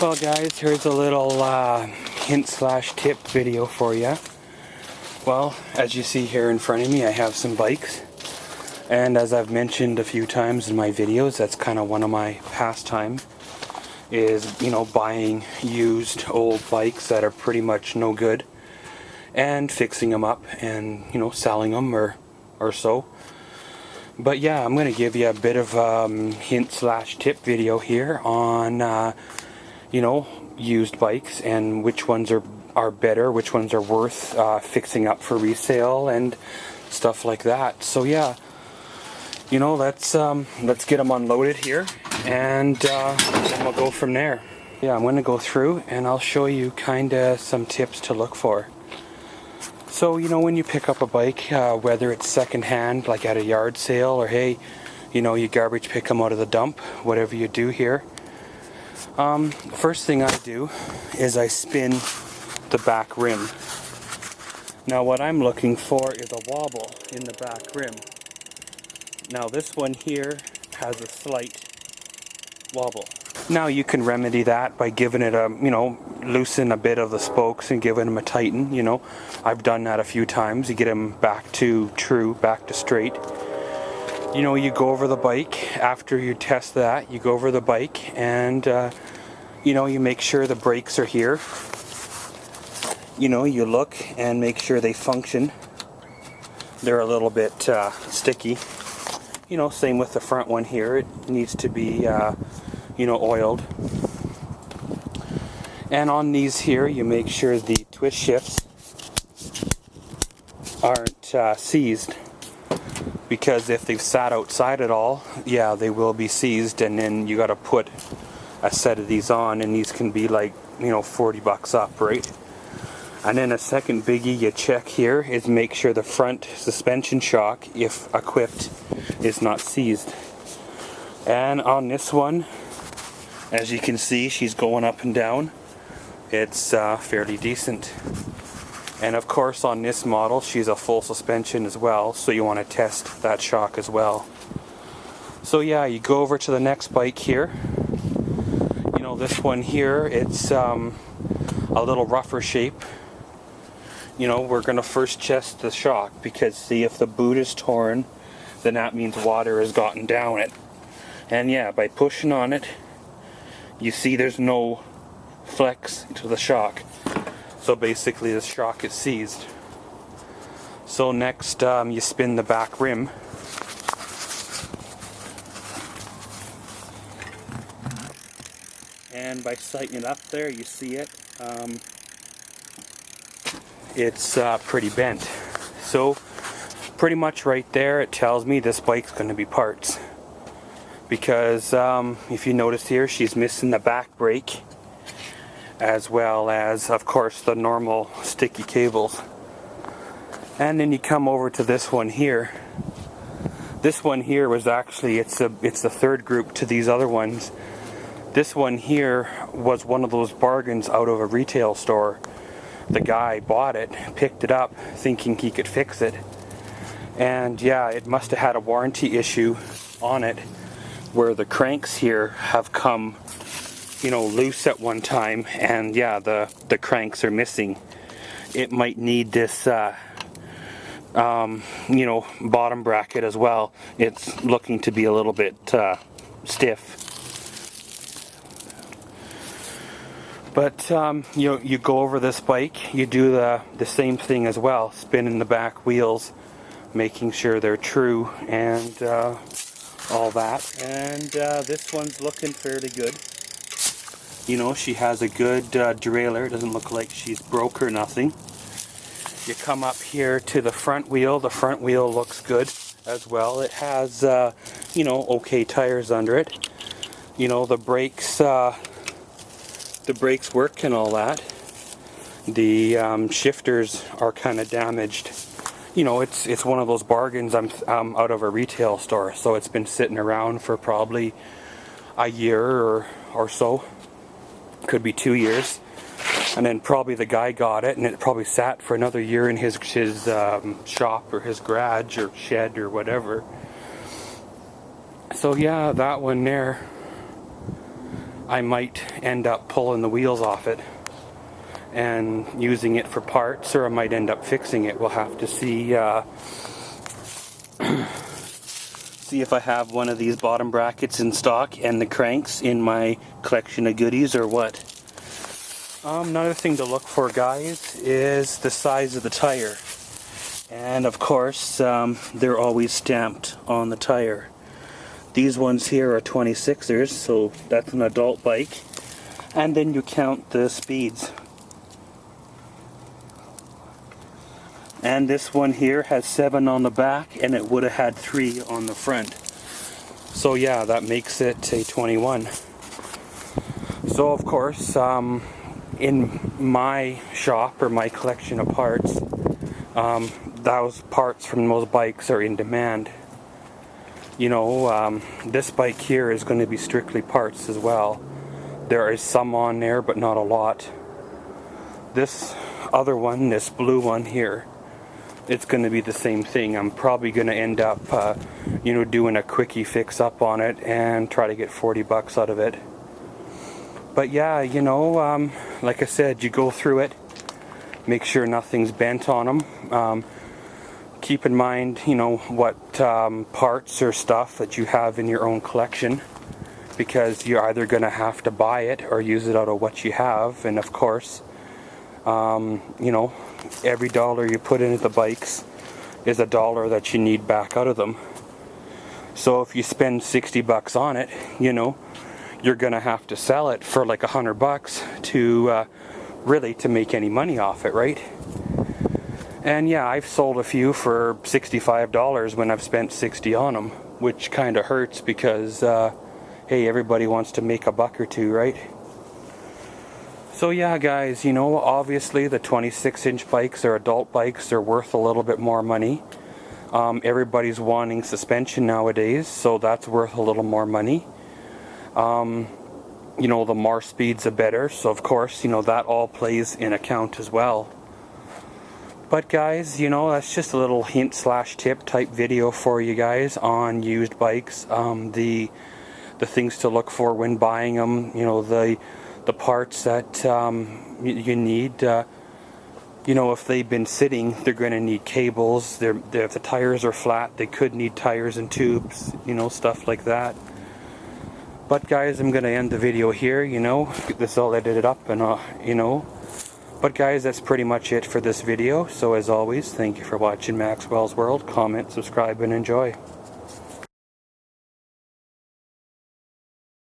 Well guys, here's a little hint slash tip video for you. Well, as you see here in front of me, I have some bikes. And as I've mentioned a few times in my videos, that's kind of one of my pastimes, is, buying used old bikes that are pretty much no good and fixing them up and, selling them or so. But yeah, I'm going to give you a bit of hint slash tip video here on used bikes and which ones are better, which ones are worth fixing up for resale and stuff like that. So yeah, let's get them unloaded here, and then we'll go from there. Yeah, I'm going to go through and I'll show you kind of some tips to look for. So when you pick up a bike, whether it's secondhand like at a yard sale, or hey, you garbage pick them out of the dump, whatever you do here. First thing I do is I spin the back rim. Now what I'm looking for is a wobble in the back rim. Now this one here has a slight wobble. Now you can remedy that by giving it a, loosen a bit of the spokes and giving them a tighten. I've done that a few times. You get them back to true, back to straight. You go over the bike. After you test that, you go over the bike and you make sure the brakes are here. You look and make sure they function. They're a little bit sticky. Same with the front one here. It needs to be oiled. And on these here, you make sure the twist shifts aren't seized, because if they've sat outside at all, yeah, they will be seized, and then you got to put a set of these on, and these can be like $40 up, right? And then a second biggie you check here is make sure the front suspension shock, if equipped, is not seized. And on this one, as you can see, she's going up and down. It's fairly decent. And of course on this model, she's a full suspension as well, so you want to test that shock as well. So yeah, you go over to the next bike here. This one here, it's a little rougher shape. We're going to first test the shock, because see, if the boot is torn, then that means water has gotten down it. And yeah, by pushing on it, you see there's no flex to the shock. So basically the shock is seized. So next you spin the back rim. And by sighting it up there, you see it. It's pretty bent. So pretty much right there it tells me this bike's going to be parts. Because if you notice here, she's missing the back brake, as well as, of course, the normal sticky cables. And then you come over to this one here. This one here was actually, it's the third group to these other ones. This one here was one of those bargains out of a retail store. The guy bought it, picked it up, thinking he could fix it. And yeah, it must have had a warranty issue on it, where the cranks here have come loose at one time, and yeah, the cranks are missing. It might need this bottom bracket as well. It's looking to be a little bit stiff. But you go over this bike, you do the same thing as well, spinning the back wheels, making sure they're true, and all that. And this one's looking fairly good. She has a good derailleur. It doesn't look like she's broke or nothing. You come up here to the front wheel. The front wheel looks good as well. It has okay tires under it. The brakes work and all that. The shifters are kind of damaged. It's one of those bargains. I'm out of a retail store, so it's been sitting around for probably a year or so. Could be 2 years. And then probably the guy got it, and it probably sat for another year in his shop or his garage or shed or whatever. So yeah, that one there. I might end up pulling the wheels off it and using it for parts, or I might end up fixing it. We'll have to see see if I have one of these bottom brackets in stock and the cranks in my collection of goodies or what. Another thing to look for, guys, is the size of the tire. And of course, they're always stamped on the tire. These ones here are 26ers, so that's an adult bike. And then you count the speeds. And this one here has 7 on the back, and it would have had 3 on the front. So yeah, that makes it a 21. So of course, in my shop or my collection of parts, those parts from those bikes are in demand. You know, this bike here is going to be strictly parts as well. There is some on there, but not a lot. This other one, this blue one here, it's going to be the same thing. I'm probably going to end up, you know, doing a quickie fix up on it and try to get 40 bucks out of it. But yeah, you know, like I said, you go through it, make sure nothing's bent on them. Keep in mind, you know, what parts or stuff that you have in your own collection, because you're either going to have to buy it or use it out of what you have. And of course, you know, every dollar you put into the bikes is a dollar that you need back out of them. So if you spend 60 bucks on it, you know, you're going to have to sell it for like 100 bucks to really to make any money off it, right? And yeah, I've sold a few for $65 when I've spent 60 on them, which kind of hurts because, hey, everybody wants to make a buck or two, right? So yeah, guys, you know, obviously the 26-inch bikes or adult bikes are worth a little bit more money. Everybody's wanting suspension nowadays, so that's worth a little more money. You know, the more speeds the better, so of course, you know, that all plays in account as well. But guys, you know, that's just a little hint slash tip type video for you guys on used bikes. The things to look for when buying them, you know, the parts that you need. You know, if they've been sitting, they're going to need cables. If the tires are flat, they could need tires and tubes, you know, stuff like that. But guys, I'm going to end the video here, you know, get this all edited up and, you know. But guys, that's pretty much it for this video. So as always, thank you for watching Maxwell's World. Comment, subscribe, and enjoy.